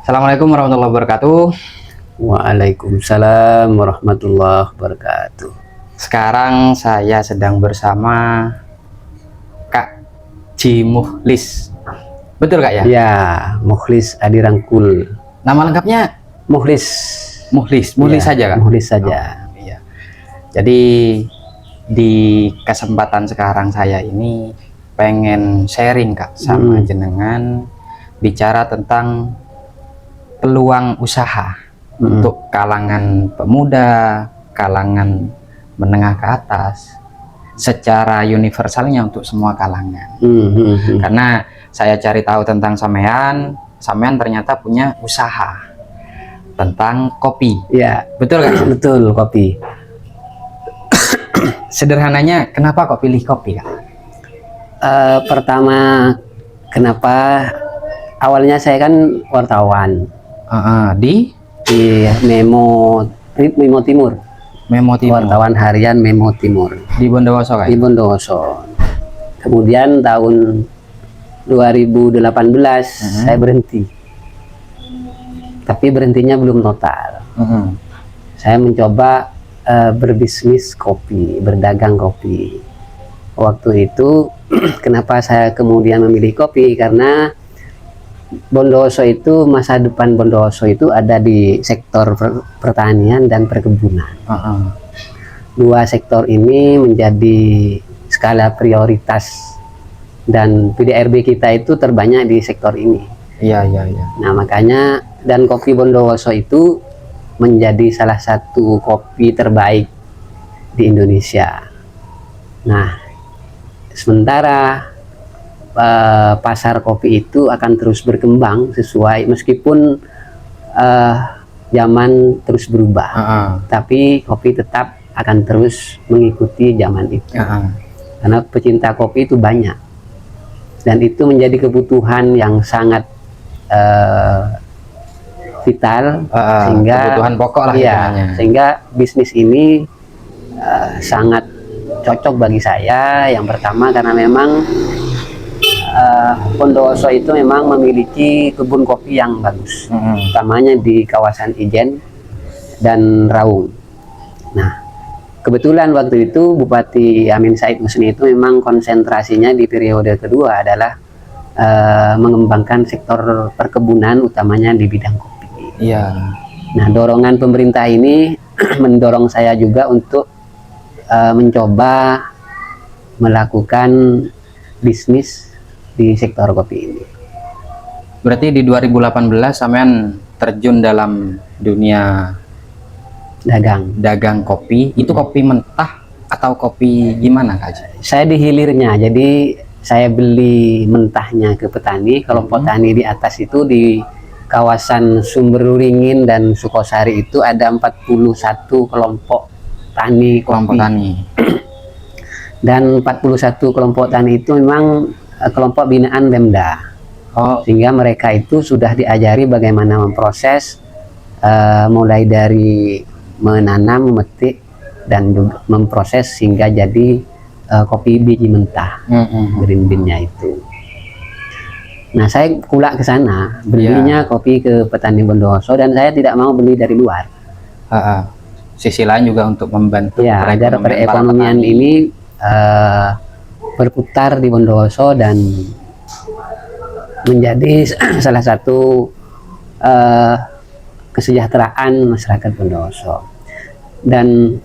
Assalamualaikum warahmatullahi wabarakatuh. Waalaikumsalam warahmatullahi wabarakatuh. Sekarang saya sedang bersama Kak Ji Mukhlis. Betul Kak ya? Ya, Mukhlis Adi Rangkul. Nama lengkapnya Mukhlis. Mukhlis Ya, saja Kak? Mukhlis saja. Oh, iya. Jadi di kesempatan sekarang saya ini pengen sharing Kak sama jenengan, bicara tentang peluang usaha untuk kalangan pemuda, kalangan menengah ke atas, secara universalnya untuk semua kalangan. Karena saya cari tahu tentang sampean ternyata punya usaha tentang kopi. Ya, Betul kan? betul, kopi. Sederhananya, kenapa kok pilih kopi Kak? Pertama, kenapa awalnya saya kan wartawan Di Memo Timur. Memo Timur. Wartawan harian Memo Timur Di Bondowoso Kak? di Bondowoso. Kemudian tahun 2018 saya berhenti. Tapi berhentinya belum total. Saya mencoba berbisnis kopi, berdagang kopi. Waktu itu kenapa saya kemudian memilih kopi, karena Bondowoso itu, masa depan Bondowoso itu ada di sektor pertanian dan perkebunan. Dua sektor ini menjadi skala prioritas dan PDRB kita itu terbanyak di sektor ini. Iya. Nah, makanya, dan kopi Bondowoso itu menjadi salah satu kopi terbaik di Indonesia. Nah, sementara pasar kopi itu akan terus berkembang sesuai, meskipun zaman terus berubah, tapi kopi tetap akan terus mengikuti zaman itu. Karena pecinta kopi itu banyak, dan itu menjadi kebutuhan yang sangat vital, sehingga kebutuhan pokok lah ya, sehingga bisnis ini sangat cocok bagi saya. Yang pertama karena memang Bondowoso itu memang memiliki kebun kopi yang bagus, utamanya di kawasan Ijen dan Raung. Nah, kebetulan waktu itu Bupati Amin Said Musni itu memang konsentrasinya di periode kedua adalah mengembangkan sektor perkebunan, utamanya di bidang kopi. Iya. Nah, dorongan pemerintah ini mendorong saya juga untuk mencoba melakukan bisnis di sektor kopi ini. Berarti di 2018 sampean terjun dalam dunia dagang kopi. Itu kopi mentah atau kopi gimana Kak? Saya di hilirnya, jadi saya beli mentahnya ke petani. Kelompok tani di atas itu di kawasan Sumberuringin dan Sukosari itu ada 41 kelompok tani kopi. Dan 41 kelompok tani itu memang kelompok binaan Pemda. Sehingga mereka itu sudah diajari bagaimana memproses, mulai dari menanam, memetik, dan juga memproses hingga jadi kopi biji mentah, green bean-nya itu. Nah, saya kulak ke sana, belinya kopi ke petani Bondowoso, dan saya tidak mau beli dari luar. Sisi lain juga untuk membantu agar perekonomian ini berputar di Bondowoso dan menjadi salah satu kesejahteraan masyarakat Bondowoso. Dan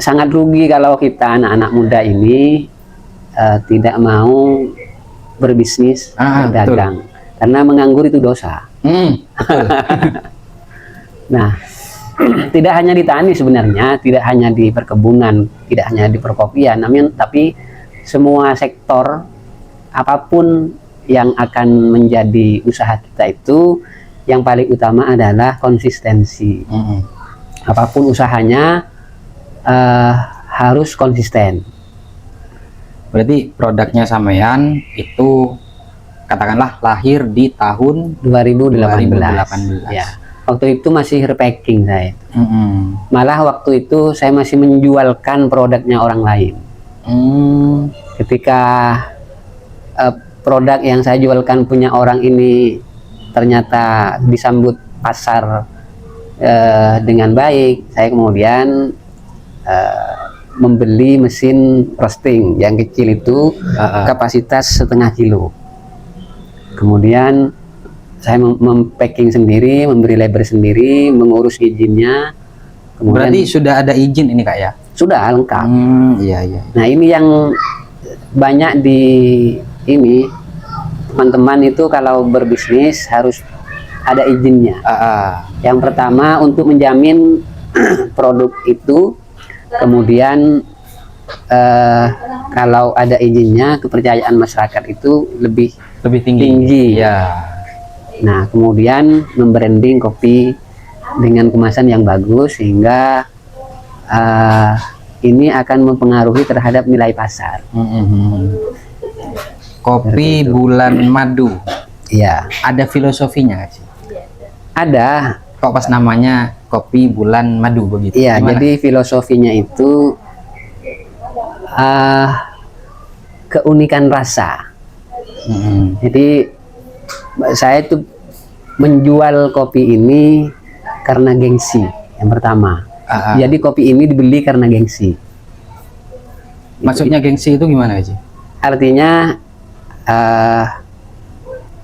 sangat rugi kalau kita anak-anak muda ini tidak mau berbisnis, berdagang, karena menganggur itu dosa. Nah, tidak hanya di tani sebenarnya, tidak hanya di perkebunan, tidak hanya di perkopian, tapi semua sektor apapun yang akan menjadi usaha kita itu, yang paling utama adalah konsistensi. Apapun usahanya harus konsisten. Berarti produknya sampean itu katakanlah lahir di tahun 2018. Ya. Waktu itu masih repacking saya. Malah waktu itu saya masih menjualkan produknya orang lain. Ketika produk yang saya jualkan punya orang ini ternyata disambut pasar dengan baik, saya kemudian membeli mesin roasting yang kecil itu, kapasitas 0,5 kilo. Kemudian saya mempacking sendiri, memberi label sendiri, mengurus izinnya. Kemudian Berarti sudah ada izin ini Kak ya? sudah lengkap. Iya iya. Nah ini yang banyak di ini, teman-teman itu kalau berbisnis harus ada izinnya. Yang pertama untuk menjamin produk itu, kemudian kalau ada izinnya, kepercayaan masyarakat itu lebih tinggi. Ya. Nah kemudian membranding kopi dengan kemasan yang bagus, sehingga ini akan mempengaruhi terhadap nilai pasar. Kopi bulan madu. Iya. Ada filosofinya nggak sih? Ada. Kok pas namanya kopi bulan madu begitu? Iya. Gimana? Jadi filosofinya itu keunikan rasa. Jadi saya itu menjual kopi ini karena gengsi yang pertama. Jadi kopi ini dibeli karena gengsi. Maksudnya gengsi itu gimana sih? Artinya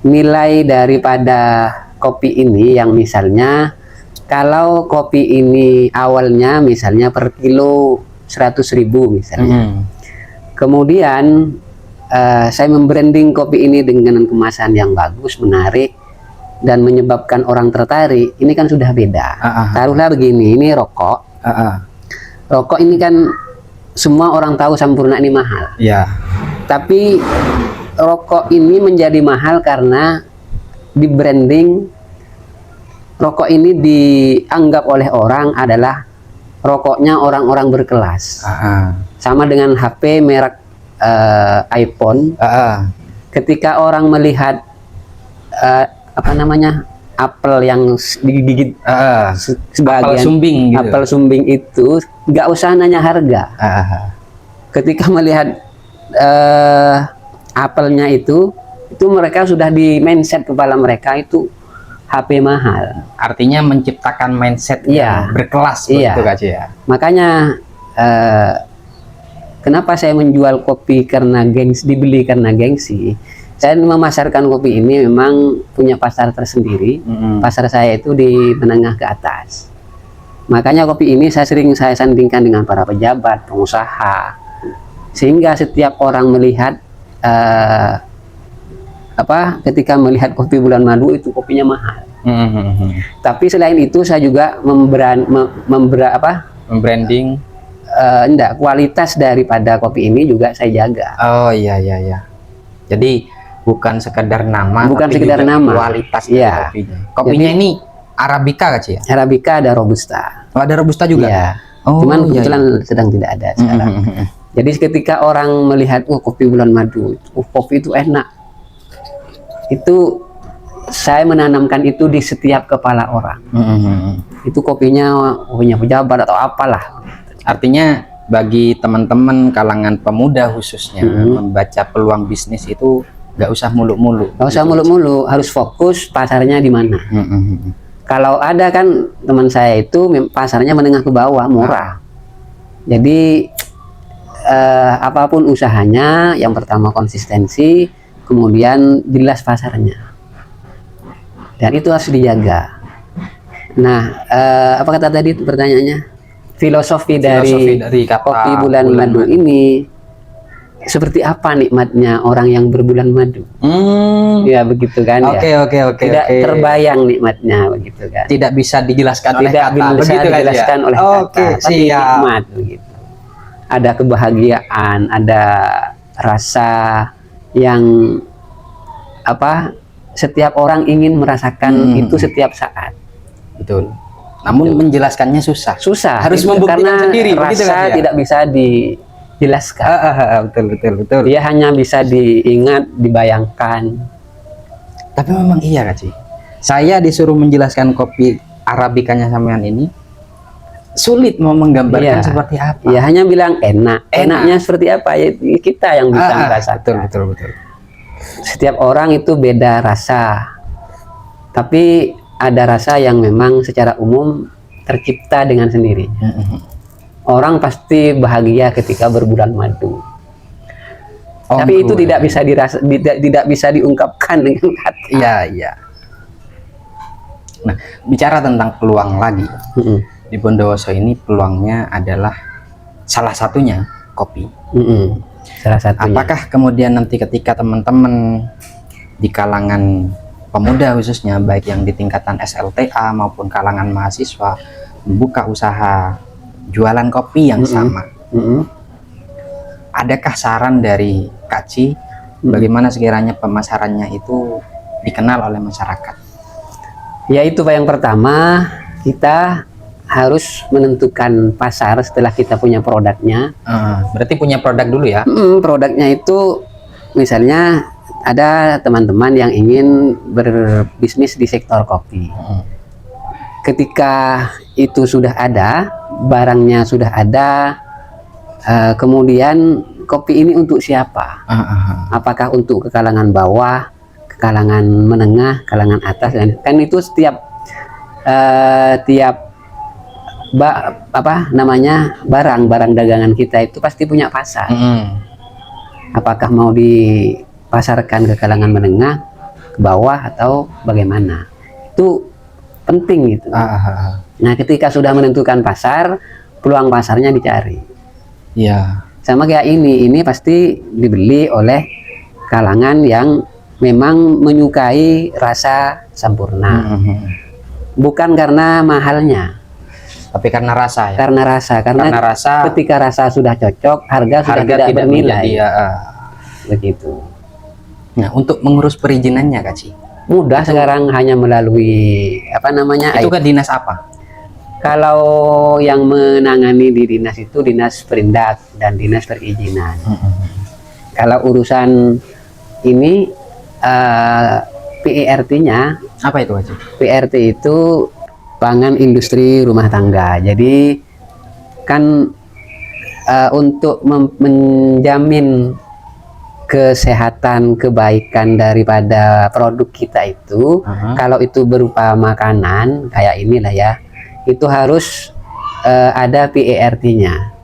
nilai daripada kopi ini, yang misalnya kalau kopi ini awalnya misalnya per kilo 100.000 misalnya. Kemudian saya membranding kopi ini dengan kemasan yang bagus, menarik, dan menyebabkan orang tertarik. Ini kan sudah beda. Taruhlah begini, ini rokok. Rokok ini kan semua orang tahu Sampurna ini mahal. Ya. Tapi rokok ini menjadi mahal karena di branding rokok ini dianggap oleh orang adalah rokoknya orang-orang berkelas. Sama dengan HP merek iPhone. Ketika orang melihat apa namanya, apel yang digigit sebagian apel sumbing gitu. Apel sumbing itu nggak usah nanya harga. Ketika melihat apelnya itu mereka sudah di mindset kepala mereka itu HP mahal. Artinya menciptakan mindset yang berkelas begitu Kak ya. Makanya kenapa saya menjual kopi karena gengsi, dibeli karena gengsi. Saya memasarkan kopi ini memang punya pasar tersendiri. Pasar saya itu di menengah ke atas. Makanya kopi ini saya sandingkan dengan para pejabat, pengusaha, sehingga setiap orang melihat ketika melihat kopi bulan madu itu kopinya mahal. Tapi selain itu saya juga membranding kualitas daripada kopi ini juga saya jaga. Oh iya. Jadi bukan sekedar nama, bukan tapi sekedar juga nama, kualitas kopinya. Kopinya ini Arabica Kak ya? Arabica, ada Robusta. Oh, ada Robusta juga? Iya. Cuman kebetulan sedang tidak ada sekarang. Jadi ketika orang melihat, kopi bulan madu, kopi itu enak, itu saya menanamkan itu di setiap kepala orang. Itu kopinya pejabat atau apalah. Artinya bagi teman-teman kalangan pemuda khususnya membaca peluang bisnis itu nggak usah muluk-muluk. Nggak usah muluk-muluk, harus fokus pasarnya di mana. Kalau ada kan teman saya itu pasarnya menengah ke bawah, murah. Jadi apapun usahanya, yang pertama konsistensi, kemudian jelas pasarnya, dan itu harus dijaga. Nah, apa kata tadi pertanyaannya? Filosofi dari kopi bulan madu ini seperti apa nikmatnya orang yang berbulan madu? Ya begitu kan. Oke. Tidak terbayang nikmatnya begitu kan. Tidak bisa dijelaskan oleh kata. Tidak bisa dijelaskan oleh kata. Tapi nikmat begitu. Ada kebahagiaan, ada rasa yang setiap orang ingin merasakan itu setiap saat. Betul. Namun menjelaskannya susah. Harus membuktikan karena sendiri. Rasa tidak bisa dijelaskan. Betul. Dia hanya bisa diingat, dibayangkan. Tapi memang iya Kak Ci. Saya disuruh menjelaskan kopi Arabikanya sampean ini, sulit mau menggambarkan seperti apa. Ya hanya bilang enak. Enaknya seperti apa? Ya kita yang bisa merasakan. Betul. Setiap orang itu beda rasa. Tapi ada rasa yang memang secara umum tercipta dengan sendirinya. Orang pasti bahagia ketika berbulan madu. Tapi itu tidak bisa tidak bisa diungkapkan dengan kata. Iya, iya. Nah, bicara tentang peluang lagi. Di Bondowoso ini peluangnya adalah salah satunya kopi. Salah satunya. Apakah kemudian nanti ketika teman-teman di kalangan pemuda khususnya, baik yang di tingkatan SLTA maupun kalangan mahasiswa, membuka usaha jualan kopi yang sama, adakah saran dari Kak Ci bagaimana sekiranya pemasarannya itu dikenal oleh masyarakat? Ya, itu Pak, yang pertama kita harus menentukan pasar setelah kita punya produknya. Berarti punya produk dulu ya? Produknya itu misalnya ada teman-teman yang ingin berbisnis di sektor kopi. Ketika itu sudah ada, barangnya sudah ada, kemudian kopi ini untuk siapa? Apakah untuk ke kalangan bawah, ke kalangan menengah, kalangan atas? Kan itu setiap barang dagangan kita itu pasti punya pasar. Apakah mau dipasarkan ke kalangan menengah, ke bawah, atau bagaimana? Itu penting gitu. Nah, ketika sudah menentukan pasar, peluang pasarnya dicari. Ya. Sama kayak ini pasti dibeli oleh kalangan yang memang menyukai rasa sempurna. Bukan karena mahalnya, tapi karena rasa ya. Karena rasa. Ketika rasa sudah cocok, harga sudah tidak bernilai. Begitu. Nah, untuk mengurus perizinannya Kak Ci, mudah itu, sekarang hanya melalui itu ke dinas apa? Kalau yang menangani di dinas itu dinas perindak dan dinas perizinan. Kalau urusan ini PIRT-nya apa itu Kak Ci? PRT itu pangan industri rumah tangga. Jadi kan untuk menjamin kesehatan, kebaikan daripada produk kita itu, kalau itu berupa makanan kayak inilah ya, itu harus ada PERT-nya.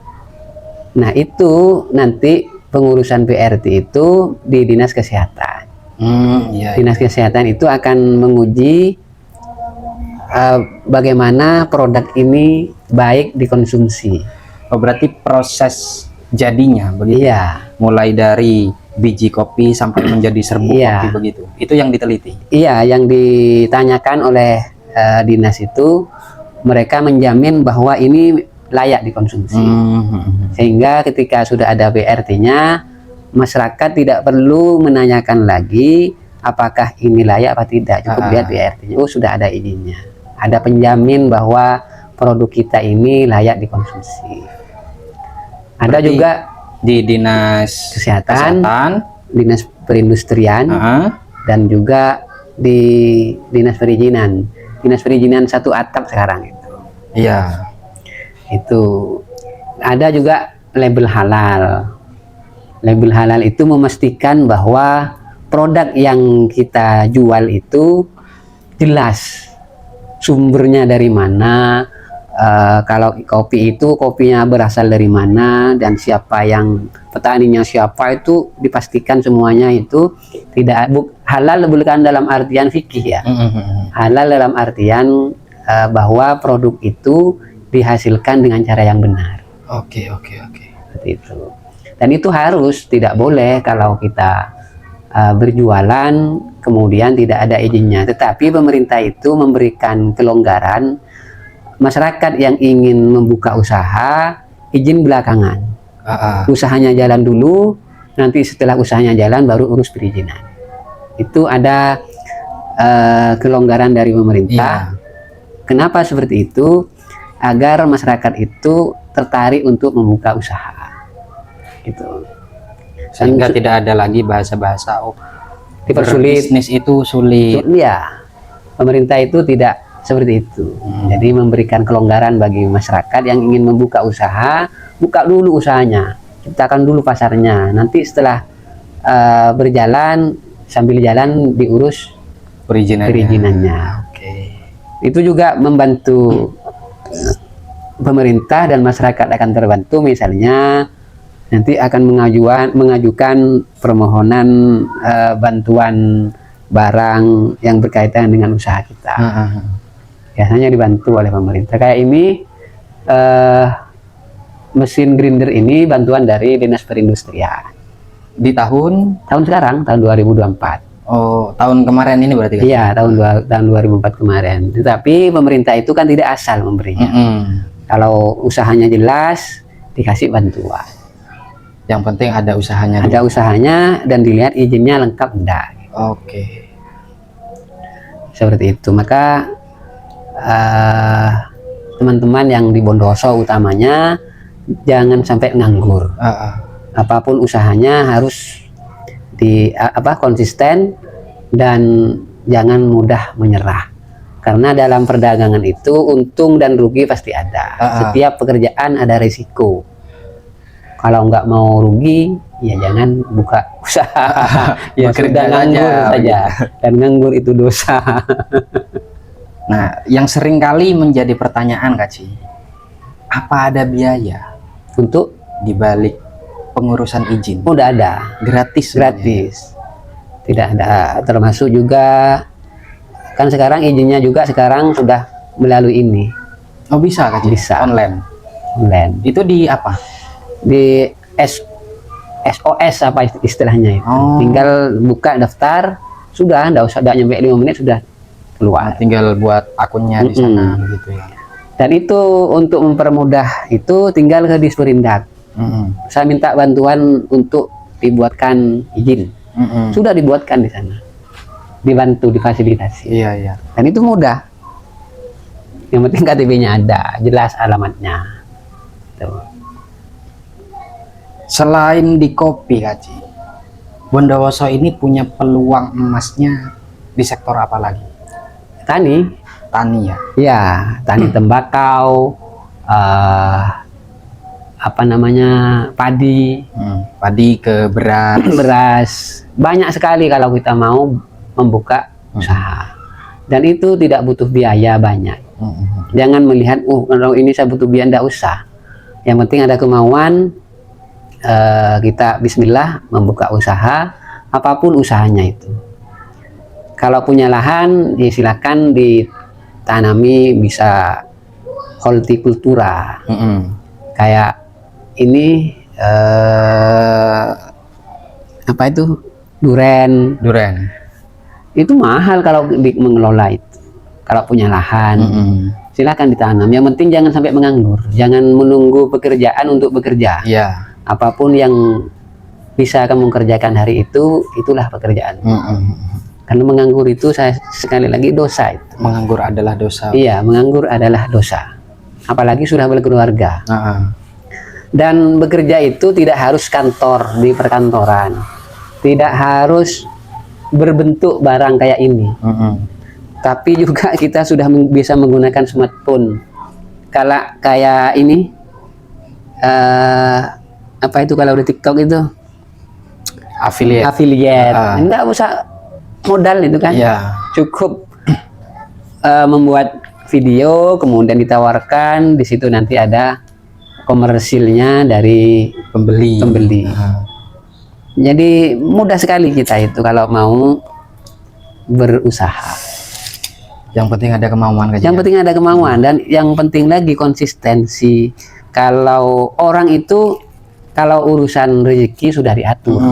Nah, itu nanti pengurusan PRT itu di dinas kesehatan. Dinas kesehatan itu akan menguji bagaimana produk ini baik dikonsumsi. Oh, berarti proses jadinya begitu? Iya. Mulai dari biji kopi sampai menjadi serbuk kopi begitu. Itu yang diteliti? Iya, yang ditanyakan oleh dinas itu, mereka menjamin bahwa ini layak dikonsumsi. Sehingga ketika sudah ada PRT-nya, masyarakat tidak perlu menanyakan lagi apakah ini layak apa tidak. Cukup lihat PRT-nya, oh sudah ada izinnya. Ada penjamin bahwa produk kita ini layak dikonsumsi. Ada juga di dinas kesehatan, dinas perindustrian, dan juga di dinas perizinan. Dinas perizinan satu atap sekarang itu. Iya. Itu ada juga label halal. Label halal itu memastikan bahwa produk yang kita jual itu jelas sumbernya dari mana. Kalau kopi itu kopinya berasal dari mana dan siapa yang petaninya siapa, itu dipastikan semuanya itu tidak halal, bukan dalam artian fikih ya. Halal dalam artian bahwa produk itu dihasilkan dengan cara yang benar. Oke. Seperti itu. Dan itu harus, tidak boleh kalau kita berjualan kemudian tidak ada izinnya. Tetapi pemerintah itu memberikan kelonggaran. Masyarakat yang ingin membuka usaha, izin belakangan. Usahanya jalan dulu, nanti setelah usahanya jalan baru urus perizinan. Itu ada kelonggaran dari pemerintah. Kenapa seperti itu? Agar masyarakat itu tertarik untuk membuka usaha. Gitu. Sehingga tidak ada lagi bahasa-bahasa dipersulit, bisnis itu sulit. Ya, pemerintah itu tidak seperti itu. Jadi memberikan kelonggaran bagi masyarakat yang ingin membuka usaha, buka dulu usahanya, ciptakan dulu pasarnya. Nanti setelah berjalan, sambil jalan diurus perizinannya. Oke. Itu juga membantu pemerintah dan masyarakat akan terbantu, misalnya nanti akan mengajukan permohonan bantuan barang yang berkaitan dengan usaha kita. Biasanya dibantu oleh pemerintah. Kayak ini mesin grinder ini bantuan dari Dinas Perindustrian. Di tahun Sekarang tahun 2024. Oh, tahun kemarin ini berarti kan? Iya, tahun 2004 kemarin. Tetapi pemerintah itu kan tidak asal memberinya. Kalau usahanya jelas, dikasih bantuan. Yang penting ada usahanya. Ada usahanya dan dilihat izinnya lengkap enggak. Oke. Seperti itu. Maka teman-teman yang di Bondowoso utamanya jangan sampai nganggur. Apapun usahanya harus konsisten dan jangan mudah menyerah. Karena dalam perdagangan itu untung dan rugi pasti ada. Setiap pekerjaan ada risiko. Kalau nggak mau rugi, ya jangan buka usaha. Ya sudah nganggur saja. Dan nganggur itu dosa. Nah, yang sering kali menjadi pertanyaan Kak Ci, apa ada biaya untuk dibalik pengurusan izin? Udah ada. Gratis? Gratis. Tidak ada. Termasuk juga kan sekarang izinnya juga sekarang sudah melalui ini. Oh bisa Kak Ci? Bisa. Online? Itu di apa? Di SOS apa istilahnya itu. Tinggal buka daftar, sudah enggak usah nyampe 5 menit sudah keluar. Tinggal buat akunnya di sana gitu ya. Dan itu untuk mempermudah itu tinggal ke Disperindak. Saya minta bantuan untuk dibuatkan izin. Sudah dibuatkan di sana. Dibantu, difasilitasi. Iya. Dan itu mudah. Yang penting KTP-nya ada, jelas alamatnya. Tuh. Selain di kopi Kak Ci, Bondowoso ini punya peluang emasnya di sektor apa lagi? Tani ya? Ya, tani tembakau, padi, ke beras. Beras, banyak sekali kalau kita mau membuka usaha. Dan itu tidak butuh biaya banyak. Jangan melihat, kalau ini saya butuh biaya, enggak usah. Yang penting ada kemauan, kita bismillah membuka usaha, apapun usahanya itu. Kalau punya lahan, ya silakan ditanami, bisa hortikultura. Kayak ini duren. Itu mahal kalau mengelola itu. Kalau punya lahan, silakan ditanam. Yang penting jangan sampai menganggur. Jangan menunggu pekerjaan untuk bekerja. Iya. Apapun yang bisa kamu kerjakan hari itu, itulah pekerjaan. Karena menganggur itu, saya sekali lagi dosa itu. Menganggur adalah dosa. Iya, menganggur adalah dosa. Apalagi sudah berkeluarga. Dan bekerja itu tidak harus kantor di perkantoran. Tidak harus berbentuk barang kayak ini. Tapi juga kita sudah bisa menggunakan smartphone. Kalau kayak ini, kalau di TikTok itu affiliate. Enggak usah modal itu kan. Cukup membuat video, kemudian ditawarkan, di situ nanti ada komersilnya dari pembeli. Jadi mudah sekali kita itu kalau mau berusaha. Yang penting ada kemauan. Yang penting ada kemauan, dan yang penting lagi konsistensi. Kalau orang itu, kalau urusan rezeki sudah diatur.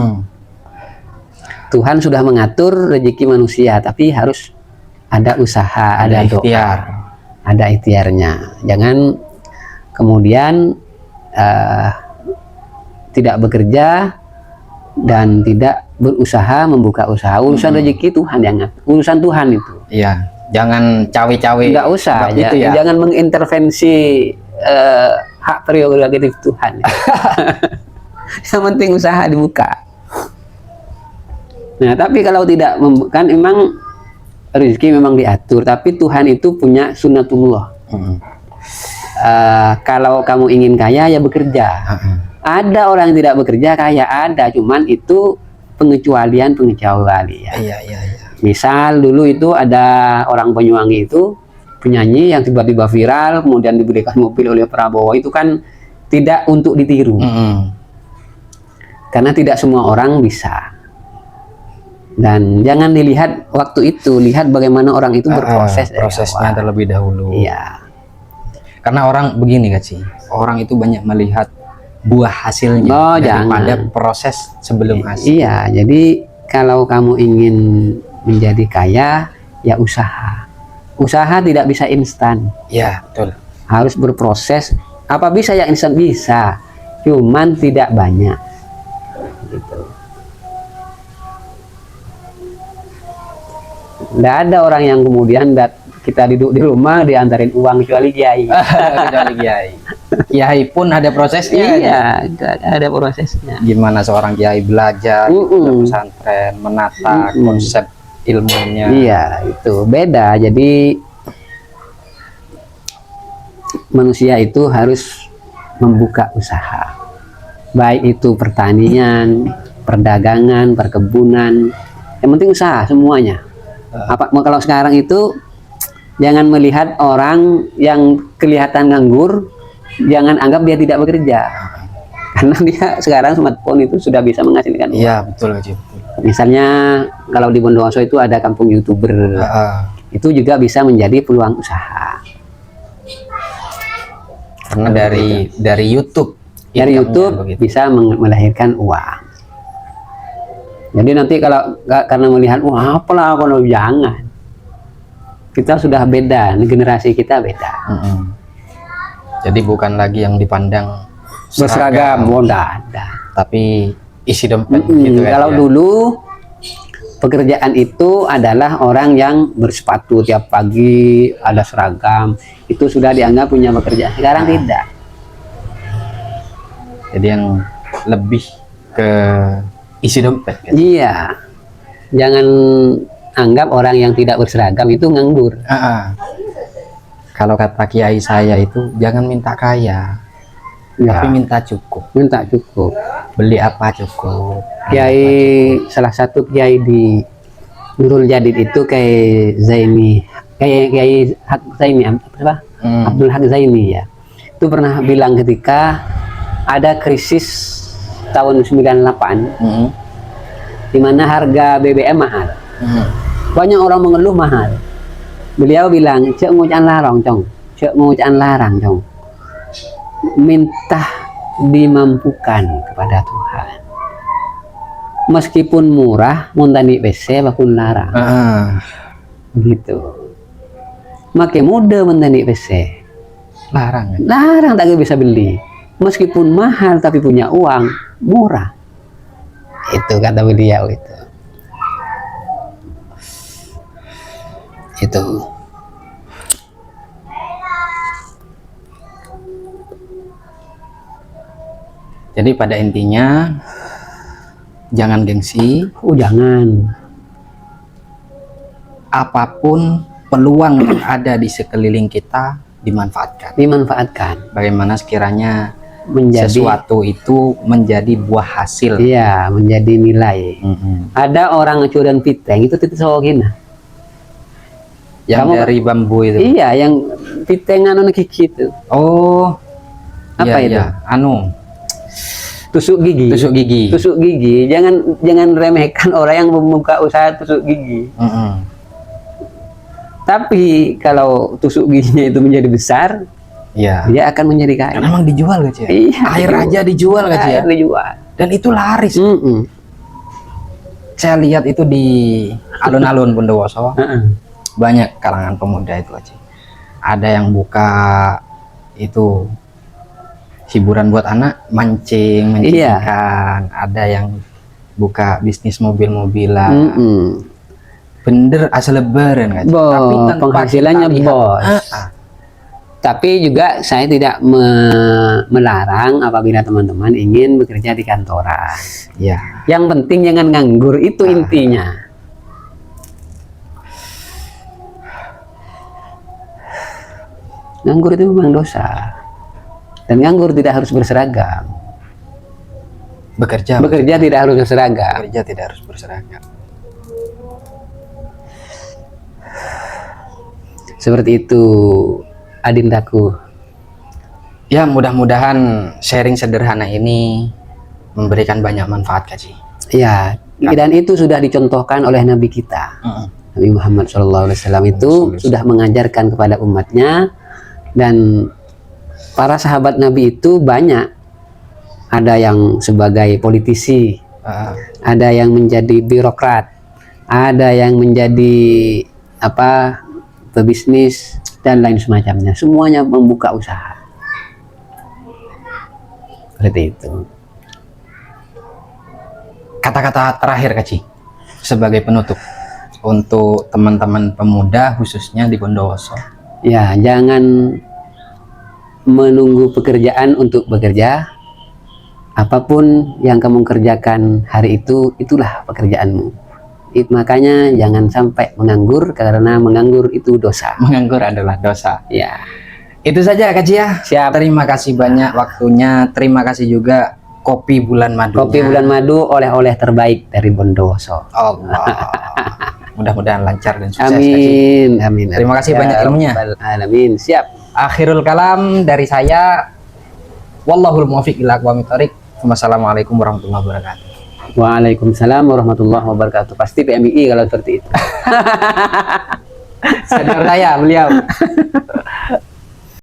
Tuhan sudah mengatur rezeki manusia, tapi harus ada usaha, ada ikhtiar, ada ikhtiarnya. Jangan kemudian tidak bekerja dan tidak berusaha membuka usaha. Urusan rezeki Tuhan yang ngatur. Urusan Tuhan itu. Iya. Jangan cawe-cawe. Nggak usah. Gitu ya. Jangan mengintervensi hak prerogatif Tuhan. Yang penting usaha dibuka. Nah, tapi kalau tidak, kan memang rezeki memang diatur, tapi Tuhan itu punya sunnatullah. Kalau kamu ingin kaya, ya bekerja. Ada orang yang tidak bekerja kaya, ada, cuman itu pengecualian. Iya. Misal dulu itu ada orang Banyuwangi itu penyanyi yang tiba-tiba viral kemudian diberikan mobil oleh Prabowo, itu kan tidak untuk ditiru. Karena tidak semua orang bisa. Dan jangan dilihat waktu itu, lihat bagaimana orang itu berproses dari prosesnya awal. terlebih dahulu. Iya. Karena orang begini Kak Ci, orang itu banyak melihat buah hasilnya daripada proses sebelum hasil. Iya, jadi kalau kamu ingin menjadi kaya, ya usaha. Usaha tidak bisa instan. Ya, betul. Harus berproses. Apa bisa yang instan? Bisa, cuman tidak banyak. Gitu. Tidak ada orang yang kemudian kita duduk di rumah diantarin uang kecuali kiai. Kecuali kiai. Kiai pun ada prosesnya. Iya, ada prosesnya. Gimana seorang kiai belajar di pesantren, menata konsep ilmunya. Iya, itu beda. Jadi manusia itu harus membuka usaha. Baik itu pertanian, perdagangan, perkebunan. Yang penting usaha semuanya. Kalau sekarang itu jangan melihat orang yang kelihatan nganggur, jangan anggap dia tidak bekerja. Karena dia sekarang smartphone itu sudah bisa menghasilkan uang. Iya, betul, betul. Misalnya kalau di Bondowoso itu ada kampung YouTuber. Itu juga bisa menjadi peluang usaha. Karena dari YouTube. Dari YouTube bisa melahirkan uang. Jadi nanti kalau karena melihat wah apalah kalau jangan. Kita sudah beda, generasi kita beda. Jadi bukan lagi yang dipandang berseragam, ada. Tapi isi dompet gitu kan. Kalau dulu pekerjaan itu adalah orang yang bersepatu tiap pagi, ada seragam, itu sudah dianggap punya pekerjaan. Sekarang tidak. Jadi yang lebih ke isi dompet kan? Iya, jangan anggap orang yang tidak berseragam itu nganggur. Kalau kata kiai saya itu jangan minta kaya, tapi minta cukup. Minta cukup. Beli apa cukup. Kiai salah satu kiai di Nurul Jadid itu kayak Zaini, Kiai Hak Zaini apa? Abdul Hak Zaini ya. Itu pernah bilang ketika ada krisis tahun 98 di mana harga BBM mahal. Banyak orang mengeluh mahal. Beliau bilang, "Cek ngucan larang, Cong. Cek ngucan larang, Cong. Minta dimampukan kepada Tuhan. Meskipun murah, muntani PC bakun larang." Gitu. Makin muda muntani PC. Larang. Larang tak bisa beli. Meskipun mahal tapi punya uang murah. Itu kata beliau itu. Jadi pada intinya jangan gengsi. Jangan. Apapun peluang yang ada di sekeliling kita dimanfaatkan. Bagaimana sekiranya sesuatu itu menjadi buah hasil. Iya, menjadi nilai. Ada orang curian piteng itu titik sawagina. Yang dari bambu itu. Iya, yang pitengan gigi itu. Oh. Apa itu? Iya. Tusuk gigi. Tusuk gigi. Jangan remehkan orang yang membuka usaha tusuk gigi. Tapi kalau tusuk giginya itu menjadi besar, dia akan menjadi kaya. Karena memang dijual gak sih? Iya, air aja dijual gak sih? Air dijual. Dan itu laris. Saya lihat itu di alun-alun Bondowoso. Banyak kalangan pemuda itu aja. Ada yang buka itu hiburan buat anak, mancing ikan. Ada yang buka bisnis mobil-mobilan. Bener asal lebaran kan? Tapi penghasilannya bos. Tapi juga saya tidak melarang apabila teman-teman ingin bekerja di kantoran. Yang penting jangan nganggur, itu intinya. Nganggur itu memang dosa. Dan nganggur tidak harus berseragam. Bekerja tidak harus berseragam. Bekerja tidak harus berseragam. Seperti itu, adindaku. Ya, mudah-mudahan sharing sederhana ini memberikan banyak manfaat, Kak Ji. Ya, dan itu sudah dicontohkan oleh Nabi kita. Nabi Muhammad SAW itu sudah mengajarkan kepada umatnya, dan para sahabat Nabi itu banyak. Ada yang sebagai politisi, ada yang menjadi birokrat, ada yang menjadi pebisnis dan lain semacamnya. Semuanya membuka usaha. Seperti itu. Kata-kata terakhir, Kak Ji, sebagai penutup untuk teman-teman pemuda khususnya di Bondowoso. Ya, jangan menunggu pekerjaan untuk bekerja. Apapun yang kamu kerjakan hari itu, itulah pekerjaanmu. Makanya jangan sampai menganggur, karena menganggur itu dosa. Menganggur adalah dosa. Ya. Itu saja, Kak Ji ya. Siap. Terima kasih banyak waktunya. Terima kasih juga kopi bulan madu. Kopi bulan madu, oleh-oleh terbaik dari Bondowoso. Allah. Mudah-mudahan lancar dan sukses, Kak Ji. Amin, amin. Terima kasih banyak ilmunya. Amin. Siap. Akhirul kalam dari saya. Wallahul muwaffiq ila aqwamit thoriq. Wassalamualaikum warahmatullahi wabarakatuh. Waalaikumsalam warahmatullahi wabarakatuh. Pasti PMI kalau seperti itu. Sadar saya beliau.